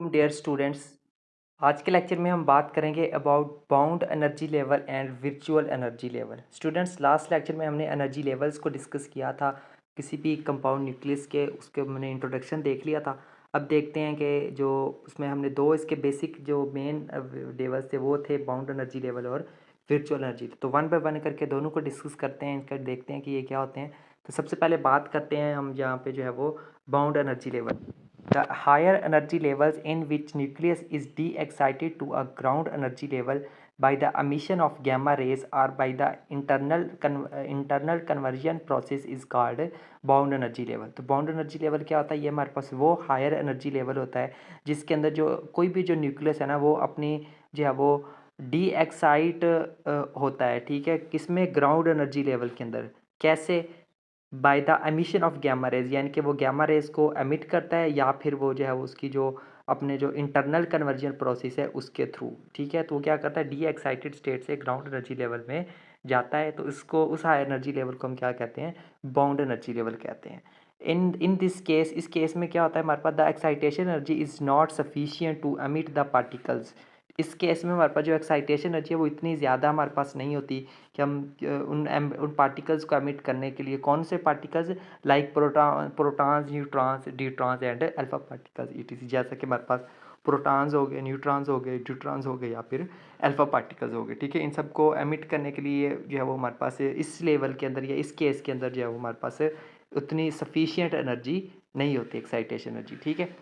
Dear students, आज के lecture में हम बात करेंगे about bound energy level and virtual energy level. Students, last lecture में हमने एनर्जी लेवल्स को डिस्कस किया था किसी भी कंपाउंड न्यूक्लियस के, उसके हमने इंट्रोडक्शन देख लिया था। अब देखते हैं कि जो उसमें हमने दो इसके बेसिक जो मेन लेवल्स थे वो थे बाउंड एनर्जी लेवल और वर्चुअल एनर्जी। तो वन बाय वन करके दोनों को डिस्कस करते हैं, इनका देखते हैं कि ये क्या होते हैं। तो सबसे पहले बात करते हैं हम यहाँ पे जो है वो bound energy level. The higher energy levels in which nucleus is de-excited to a ground energy level by the emission of gamma rays or by the internal conversion process is called bound energy level। तो bound energy level क्या होता है? ये हमारे पास वो higher energy level होता है जिसके अंदर जो कोई भी जो न्यूक्लियस है ना वो अपनी जो है वो डी एक्साइट होता है, ठीक है, किसमें? ग्राउंड एनर्जी लेवल के अंदर। कैसे? By the emission of gamma rays, यानी कि वो गैमा रेज को एमिट करता है या फिर वो जो है उसकी जो अपने जो इंटरनल कन्वर्जन प्रोसेस है उसके थ्रू, ठीक है। तो वो क्या करता है? डी एक्साइटेड स्टेट से ग्राउंड एनर्जी लेवल में जाता है। तो इसको, उस हाई एनर्जी लेवल को हम क्या कहते हैं? बाउंड एनर्जी लेवल कहते हैं। इन दिस केस, इस केस में क्या होता है हमारे पास? The excitation energy is not sufficient to emit the particles. इस केस में हमारे पास जो एक्साइटेशन एनर्जी है वो इतनी ज़्यादा हमारे पास नहीं होती कि हम उन पार्टिकल्स को एमिट करने के लिए, कौन से particles? Like protons, neutrons, deuterons and alpha particles ETC. जैसा कि हमारे पास प्रोटॉन्स हो गए, न्यूट्रॉन्स हो गए, ड्यूट्रॉन्स हो गए या फिर अल्फा पार्टिकल्स हो गए, ठीक है। इन सबको एमिट करने के लिए जो है वो हमारे पास इस लेवल के अंदर या इस केस के अंदर जो है वो हमारे पास उतनी सफिशियंट एनर्जी नहीं होती, एक्साइटेशन एनर्जी, ठीक है।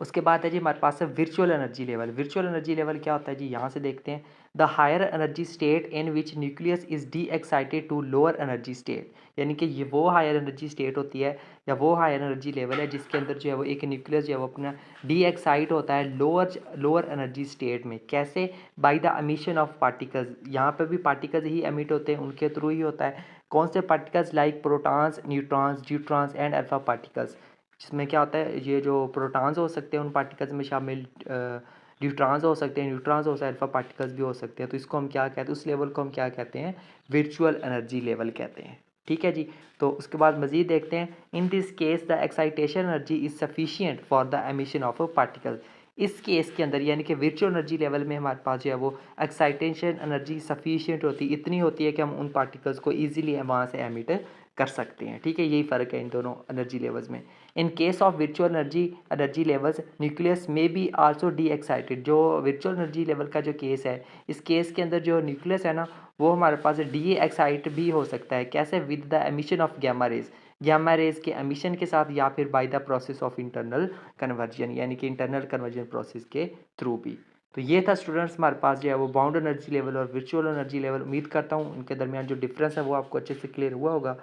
उसके बाद है जी हमारे पास है virtual energy level. Virtual energy level क्या होता है जी? यहाँ से देखते हैं। The higher energy state in which nucleus is de excited to lower energy state, यानी कि ये वो हायर एनर्जी स्टेट होती है या वो हायर एनर्जी लेवल है जिसके अंदर जो है वो एक न्यूक्लियस जो है वो अपना डी एक्साइट होता है लोअर एनर्जी स्टेट में। कैसे? By the emission of particles. यहाँ पर भी पार्टिकल्स ही एमिट होते हैं, उनके थ्रू ही होता है। कौन से particles? Like protons, neutrons, deuterons and alpha particles. जिसमें क्या होता है? ये जो प्रोटॉन्स हो सकते हैं उन पार्टिकल्स में शामिल, न्यूट्रॉन्स हो सकते हैं, न्यूट्रॉन्स हो सकते हैं, अल्फा पार्टिकल्स भी हो सकते हैं। तो इसको हम क्या कहते हैं? उस लेवल को हम क्या कहते हैं? वर्चुअल एनर्जी लेवल कहते हैं, ठीक है जी। तो उसके बाद मज़ीद देखते हैं। In this case the excitation energy is sufficient for the emission of a particle. इस केस के अंदर यानी कि वर्चुअल एनर्जी लेवल में हमारे पास जो है वो एक्साइटेशन एनर्जी सफिशियंट होती है, इतनी होती है कि हम उन पार्टिकल्स को ईजिली वहाँ से एमिट कर सकते हैं, ठीक है। यही फ़र्क है इन दोनों एनर्जी लेवल्स में। In case of virtual energy levels nucleus में बी आल्सो डी एक्साइटेड। जो वर्चुअल एनर्जी लेवल का जो केस है, इस केस के अंदर जो न्यूक्लियस है ना वो हमारे पास डी एक्साइट भी हो सकता है। कैसे? With the emission of gamma rays, gamma rays के एमिशन के साथ या फिर by the process of internal conversion, यानी कि इंटरनल कन्वर्जन प्रोसेस के थ्रू भी। तो ये था स्टूडेंट्स हमारे पास जो है वो बाउंड एनर्जी लेवल और वर्चुअल एनर्जी लेवल। उम्मीद करता हूँ उनके दरमियान जो डिफरेंस है वो आपको अच्छे से क्लियर हुआ होगा।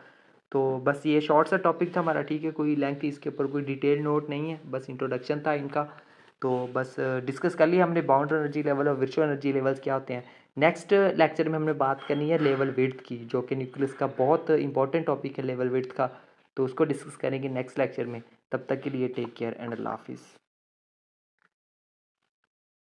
तो बस ये शॉर्ट सा टॉपिक था हमारा, ठीक है, कोई लेंथ इसके ऊपर कोई डिटेल नोट नहीं है, बस इंट्रोडक्शन था इनका। तो बस डिस्कस कर लिया हमने बाउंड एनर्जी लेवल और वर्चुअल एनर्जी लेवल्स क्या होते हैं। नेक्स्ट लेक्चर में हमने बात करनी है लेवल विड्थ की, जो कि न्यूक्लियस का बहुत इंपॉर्टेंट टॉपिक है लेवल विड्थ का। तो उसको डिस्कस करेंगे नेक्स्ट लेक्चर में। तब तक के लिए टेक केयर एंड अल्लाह हाफिज़।